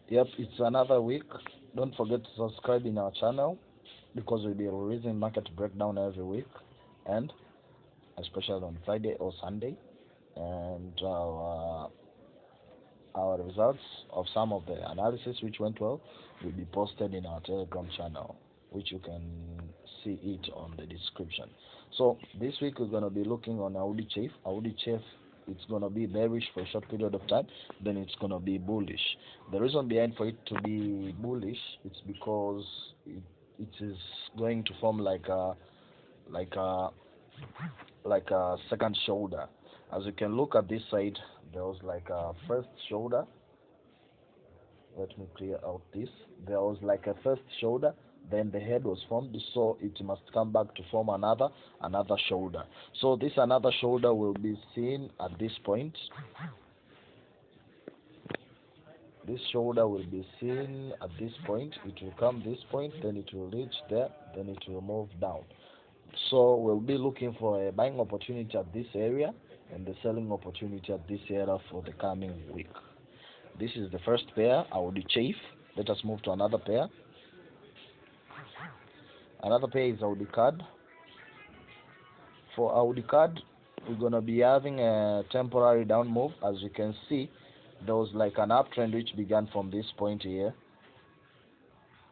Yep, it's another week. Don't forget to subscribe in our channel because we'll be releasing market breakdown every week, and especially on Friday or Sunday. And our results of some of the analysis which went well will be posted in our Telegram channel, which you can see it on the description. So this week we're going to be looking on AUD chief. AUD chief, it's going to be bearish for a short period of time, then it's going to be bullish. The reason behind for it to be bullish, it's because it is going to form like a second shoulder. As you can look at this side, there was like a first shoulder. Let me clear out this. There was like a first shoulder, then the head was formed, so it must come back to form another shoulder. So this another shoulder will be seen at this point. This shoulder will be seen at this point. It will come this point, then it will reach there, then it will move down. So we'll be looking for a buying opportunity at this area and the selling opportunity at this area for the coming week. This is the first pair, AUD chief. Let us move to another pair. Another pair is AUD card. For AUD card, we're going to be having a temporary down move. As you can see, there was like an uptrend which began from this point here,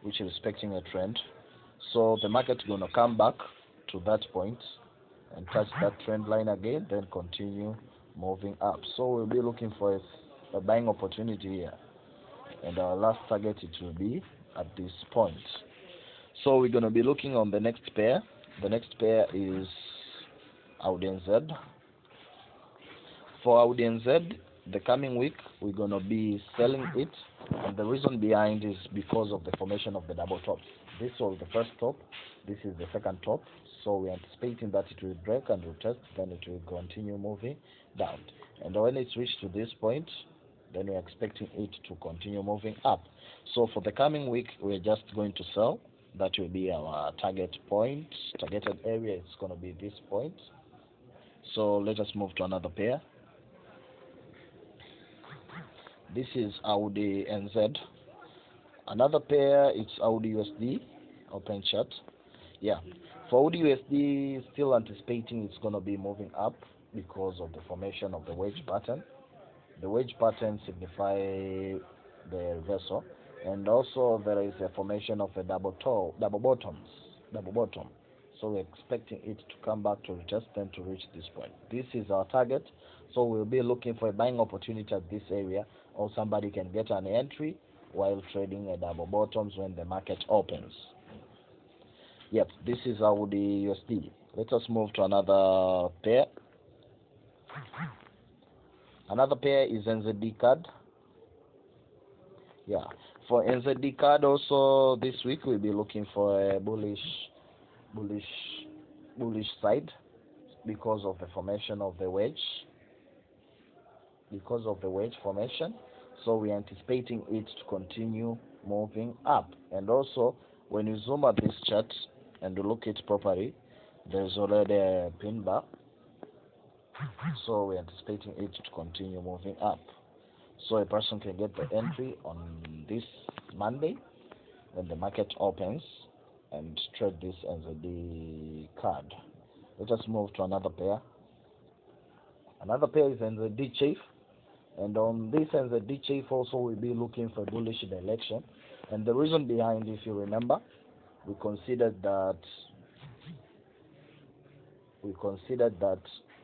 which is respecting a trend. So the market is going to come back to that point and touch that trend line again, then continue moving up. So we'll be looking for a buying opportunity here, and our last target it will be at this point. So we're going to be looking on the next pair. The next pair is AUD NZ. For AUD NZ, the coming week we're going to be selling it, and the reason behind is because of the formation of the double tops. This was the first top, this is the second top, so we're anticipating that it will break and retest, then it will continue moving down, and when it's reached to this point, then we're expecting it to continue moving up. So for the coming week we're just going to sell. That will be our target point, targeted area. It's going to be this point. So let us move to another pair. This is AUD NZ. Another pair, it's AUD USD, open chart. Yeah, for AUD USD, still anticipating it's going to be moving up because of the formation of the wedge pattern. The wedge pattern signify the reversal, and also there is a formation of a double bottom. So we're expecting it to come back to retest, then to reach this point. This is our target, so we'll be looking for a buying opportunity at this area, or somebody can get an entry while trading a double bottoms when the market opens. Yep, this is AUD USD. Let us move to another pair. Another pair is NZD card. Yeah, for NZD card also this week we'll be looking for a bullish side because of the formation of the wedge. Because of the wedge formation, so we're anticipating it to continue moving up. And also, when you zoom at this chart and look it properly, there's already a pin bar, so we're anticipating it to continue moving up. So a person can get the entry on this Monday when the market opens and trade this NZD card. Let us move to another pair. Another pair is NZD chief. And on this NZD chief also we'll be looking for bullish direction. And the reason behind, if you remember, we considered that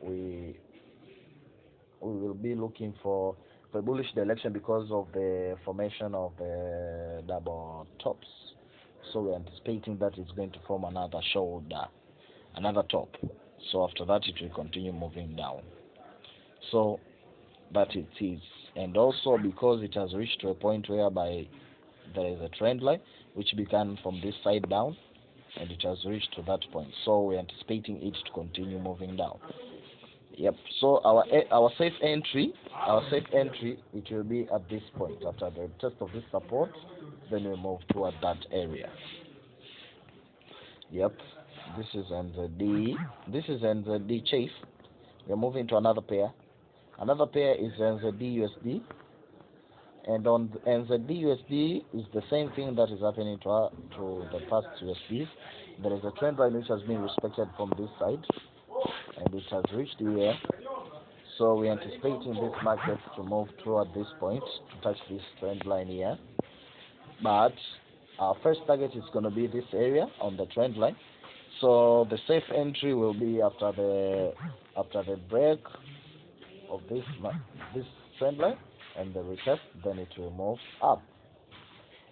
we will be looking for bullish direction because of the formation of the double tops. So we're anticipating that it's going to form another shoulder, another top. So after that it will continue moving down. So that it is. And also because it has reached to a point whereby there is a trend line which began from this side down, and it has reached to that point, so we're anticipating it to continue moving down. Yep, so our safe entry it will be at this point. After the test of this support, then we move toward that area. Yep, this is NZD chief. We're moving to another pair. Another pair is NZD USD. And on the NZD USD is the same thing that is happening to the past USDs. There is a trend line which has been respected from this side, and it has reached here. So we're anticipating this market to move toward this point to touch this trend line here. But our first target is going to be this area on the trend line. So the safe entry will be after the break of this trend line and the retest, then it will move up.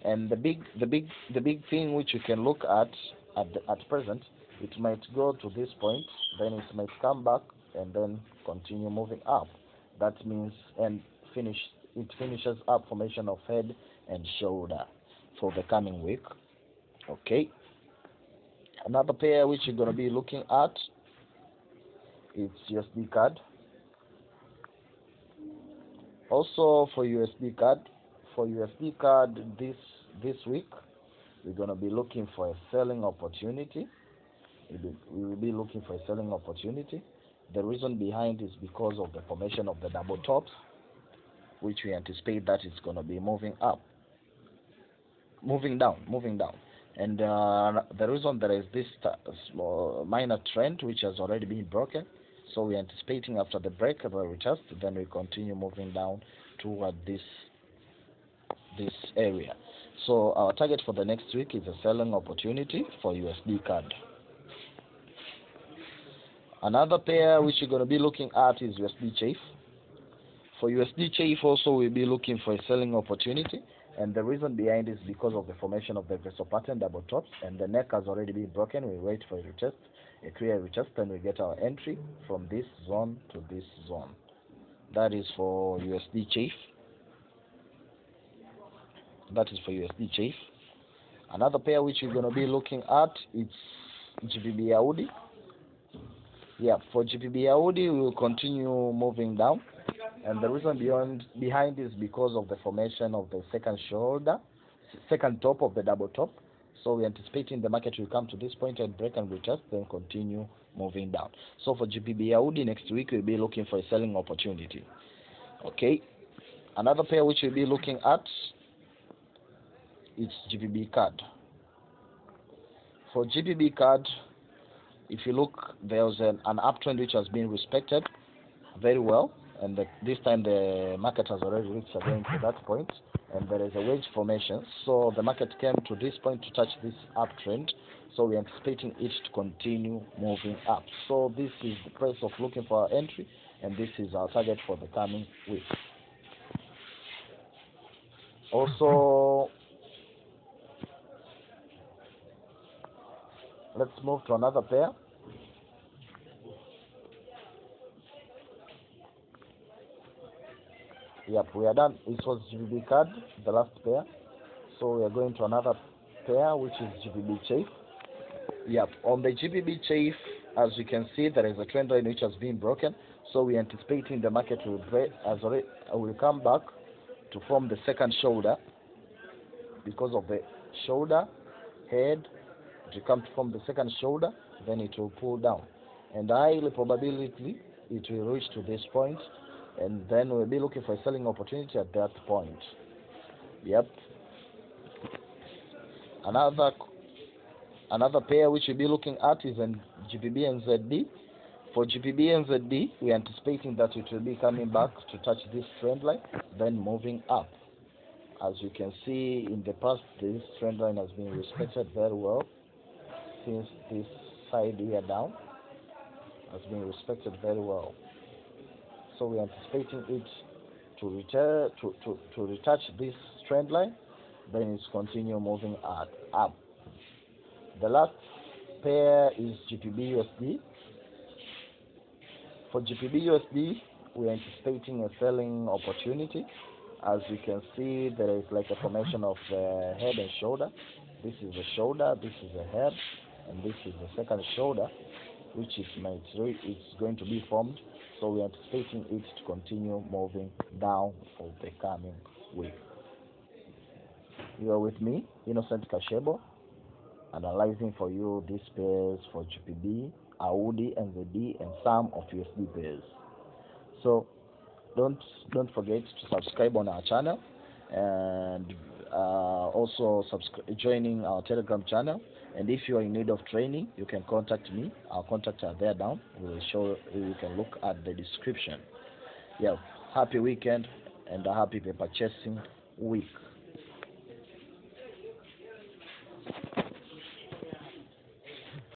And the big thing which you can look at present, it might go to this point, then it might come back and then continue moving up. That means it finishes up formation of head and shoulder for the coming week. Okay. Another pair which you're going to be looking at, it's USD CAD. Also for USD CAD this week, we're going to be looking for a selling opportunity. We will be looking for a selling opportunity. The reason behind is because of the formation of the double tops, which we anticipate that it's going to be moving down. And the reason there is this small minor trend which has already been broken. So we're anticipating after the break, the retest, then we continue moving down toward this area. So our target for the next week is a selling opportunity for USD CAD. Another pair which you're going to be looking at is USD CHF. For USD CHF also we'll be looking for a selling opportunity, and the reason behind is because of the formation of the vessel pattern double tops, and the neck has already been broken. We wait for a retest, a clear retest, and we get our entry from this zone to this zone. That is for USD CHF. Another pair which you're going to be looking at is GBP AUD. Yeah, for GBP AUD we will continue moving down, and the reason behind is because of the formation of the second top of the double top. So we're anticipating the market will come to this point and break and retest, then continue moving down. So for GBP AUD next week we'll be looking for a selling opportunity. Okay. Another pair which we'll be looking at is GBP CAD. For GBP CAD, if you look, there's an uptrend which has been respected very well, and this time the market has already reached again to that point, and there is a wedge formation. So the market came to this point to touch this uptrend, so we're anticipating it to continue moving up. So this is the price of looking for our entry, and this is our target for the coming week. Also, let's move to another pair. Yep, we are done. This was GBP CAD, the last pair. So we are going to another pair, which is GBP CHF. Yep, on the GBP CHF, as you can see, there is a trend line which has been broken. So we are anticipating the market will come back to form the second shoulder. Because of the shoulder, head, it will come to form the second shoulder, then it will pull down. And highly probability it will reach to this point, and then we'll be looking for a selling opportunity at that point. Yep. Another pair which we'll be looking at is in GBP NZD. For GBP NZD, we're anticipating that it will be coming back to touch this trend line, then moving up. As you can see in the past, this trend line has been respected very well since this side here down has been respected very well. So we're anticipating it to retouch this trend line, then it's continue moving up. The last pair is GBP USD. For GBP USD, we're anticipating a selling opportunity. As you can see, there is like a formation of the head and shoulder. This is the shoulder, this is the head, and this is the second shoulder, which it's going to be formed. So we're anticipating it to continue moving down for the coming week. You are with me, Innocent Kashebo, analyzing for you these pairs for GBP, AUD, NZD, and some of USD pairs. So don't forget to subscribe on our channel and also joining our Telegram channel. And if you are in need of training, you can contact me. Our contacts are there down. We will show you can look at the description. Yeah, happy weekend and a happy paper chasing week.